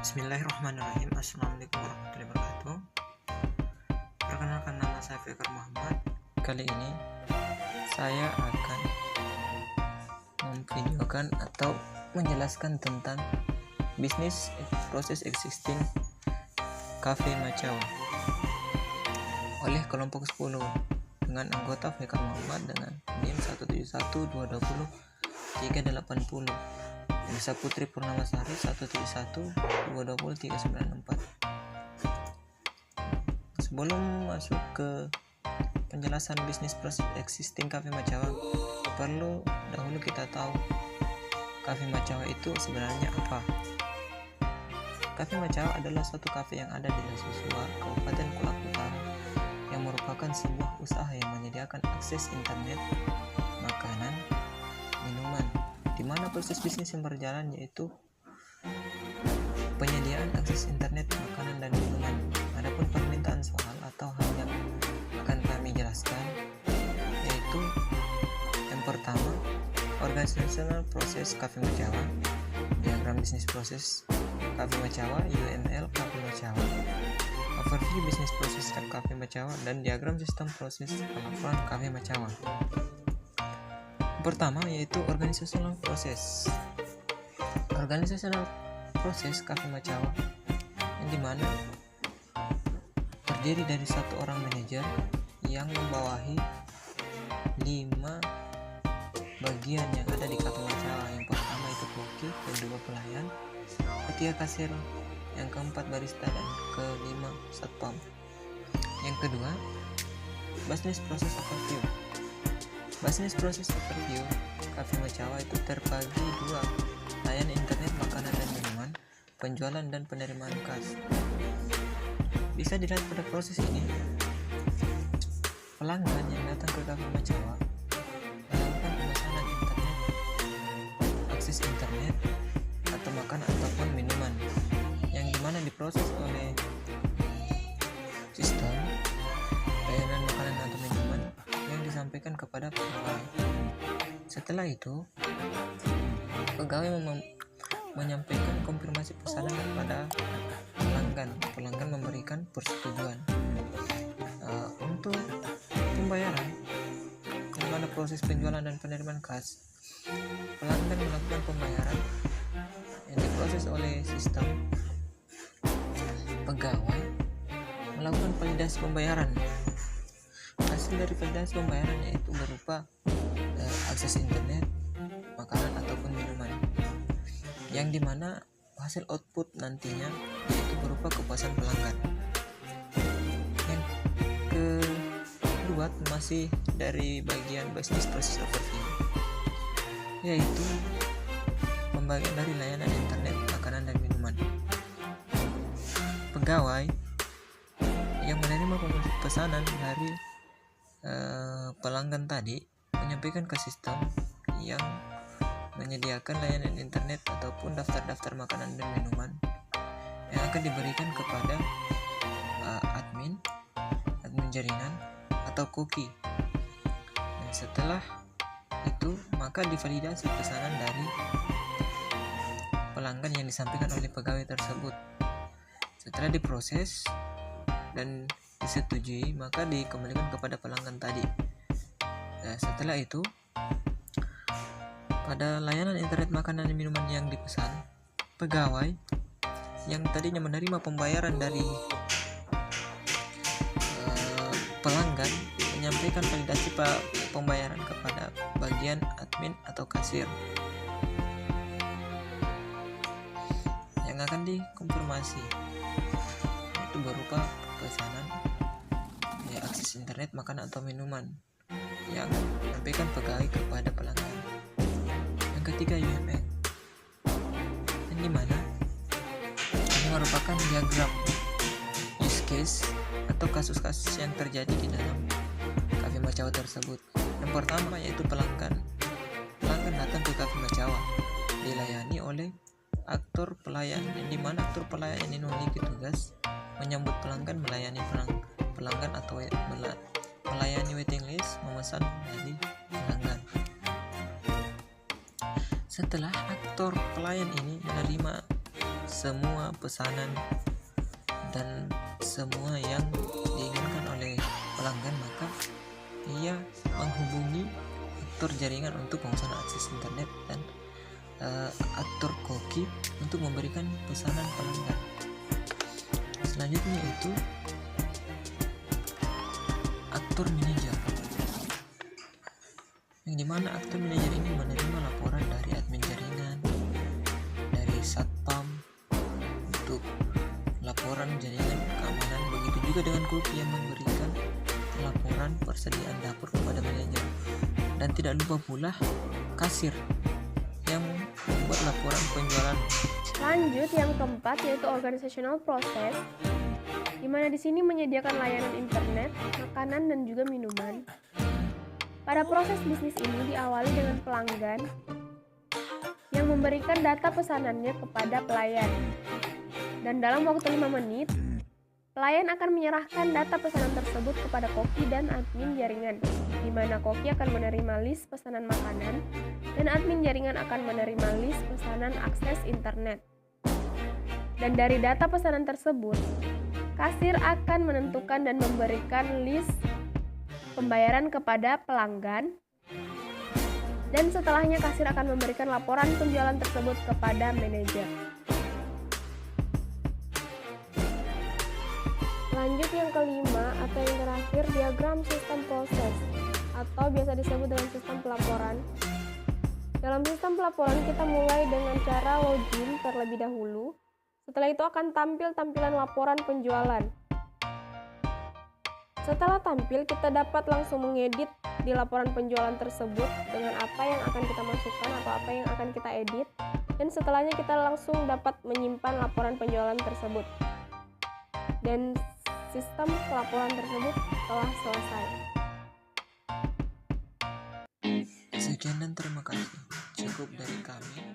Bismillahirrahmanirrahim. Assalamualaikum warahmatullahi wabarakatuh. Perkenalkan, nama saya Fikar Muhammad. Kali ini saya akan memvideokan atau menjelaskan tentang bisnis proses existing Cafe Macawa oleh kelompok 10 dengan anggota Fikar Muhammad dengan NIM 171220380, Elsa Putri Purnamasari 171220394. Sebelum masuk ke penjelasan bisnis proses existing Cafe Macawa, perlu dahulu kita tahu Cafe Macawa itu sebenarnya apa. Cafe Macawa adalah suatu kafe yang ada di Lasusua, Kabupaten Kulak Utara, yang merupakan sebuah usaha yang menyediakan akses internet, makanan, minuman, di mana proses bisnis yang berjalan yaitu penyediaan akses internet, makanan, dan minuman. Adapun permintaan soal atau hal yang akan kami jelaskan yaitu yang pertama, organizational proses Cafe Macawa, diagram bisnis proses Cafe Macawa, UML Cafe Macawa, overview bisnis proses Cafe Macawa, dan diagram sistem proses pelaporan Cafe Macawa. Pertama yaitu organizational proses. Organizational proses Cafe Macawa yang dimana terdiri dari satu orang manajer yang membawahi 5 bagian yang ada di Cafe Macawa. Yang pertama itu koki, kedua pelayan, ketiga kasir, yang keempat barista, dan kelima satpam. Yang kedua, business process overview. Business process overview Cafe Macawa itu terbagi 2, layanan internet, makanan dan minuman, penjualan dan penerimaan kas. Bisa dilihat pada proses ini, pelanggan yang datang ke Cafe Macawa melakukan pemesanan internet, akses internet, atau makanan ataupun minuman, yang dimana diproses oleh sistem layanan makanan atau minuman yang disampaikan kepada pegawai. Setelah itu, pegawai menyampaikan konfirmasi pesanan kepada pelanggan. Pelanggan memberikan persetujuan. Untuk pembayaran, di mana proses penjualan dan penerimaan kas, pelanggan melakukan pembayaran yang diproses oleh sistem. Pegawai melakukan validasi pembayaran. Hasil dari validasi pembayaran yaitu berupa akses internet, makanan ataupun minuman, yang dimana hasil output nantinya yaitu berupa kepuasan pelanggan. Yang kedua masih dari bagian business process overview, yaitu pembagian dari layanan internet, makanan, dan minuman. Pegawai yang menerima pesanan dari pelanggan tadi menyampaikan ke sistem yang menyediakan layanan internet ataupun daftar-daftar makanan dan minuman yang akan diberikan kepada admin jaringan atau cookie. Dan setelah itu maka divalidasi pesanan dari pelanggan yang disampaikan oleh pegawai tersebut. Setelah diproses dan disetujui, maka dikembalikan kepada pelanggan tadi. Nah, setelah itu, pada layanan internet, makanan dan minuman yang dipesan, pegawai yang tadinya menerima pembayaran dari pelanggan menyampaikan validasi pembayaran kepada bagian admin atau kasir yang akan dikonfirmasi, itu berupa pesanan akses internet, makanan atau minuman yang disampaikan pegawai kepada pelanggan. Yang ketiga, UML, yang dimana ini merupakan diagram use case atau kasus-kasus yang terjadi di dalam Cafe Macawa tersebut. Yang pertama yaitu pelanggan datang ke Cafe Macawa dilayani oleh aktor pelayan, yang dimana aktor pelayan ini memiliki tugas menyambut pelanggan, melayani pelanggan atau melayani waiting list, memesan dari pelanggan. Setelah aktor pelayan ini menerima semua pesanan dan semua yang diinginkan oleh pelanggan, maka ia menghubungi aktor jaringan untuk memesan akses internet dan aktor koki untuk memberikan pesanan pelanggan. Selanjutnya itu aktor manajer, yang dimana aktor manajer ini menerima laporan dari admin jaringan, dari satpam untuk laporan jaringan keamanan. Begitu juga dengan koki yang memberikan laporan persediaan dapur kepada manajer. Dan tidak lupa pula kasir yang membuat laporan penjualan. Lanjut yang keempat yaitu organizational process, di mana di sini menyediakan layanan internet, makanan dan juga minuman. Pada proses bisnis ini diawali dengan pelanggan yang memberikan data pesanannya kepada pelayan. Dan dalam waktu 5 menit, pelayan akan menyerahkan data pesanan tersebut kepada koki dan admin jaringan, di mana koki akan menerima list pesanan makanan dan admin jaringan akan menerima list pesanan akses internet. Dan dari data pesanan tersebut, kasir akan menentukan dan memberikan list pembayaran kepada pelanggan, dan setelahnya kasir akan memberikan laporan penjualan tersebut kepada manajer. Lanjut yang kelima atau yang terakhir, diagram sistem proses atau biasa disebut dengan sistem pelaporan. Dalam sistem pelaporan kita mulai dengan cara login terlebih dahulu. Setelah itu akan tampil tampilan laporan penjualan. Setelah tampil, kita dapat langsung mengedit di laporan penjualan tersebut dengan apa yang akan kita masukkan atau apa yang akan kita edit. Dan setelahnya kita langsung dapat menyimpan laporan penjualan tersebut. Dan sistem pelaporan tersebut telah selesai. Sekian dan terima kasih. Cukup dari kami.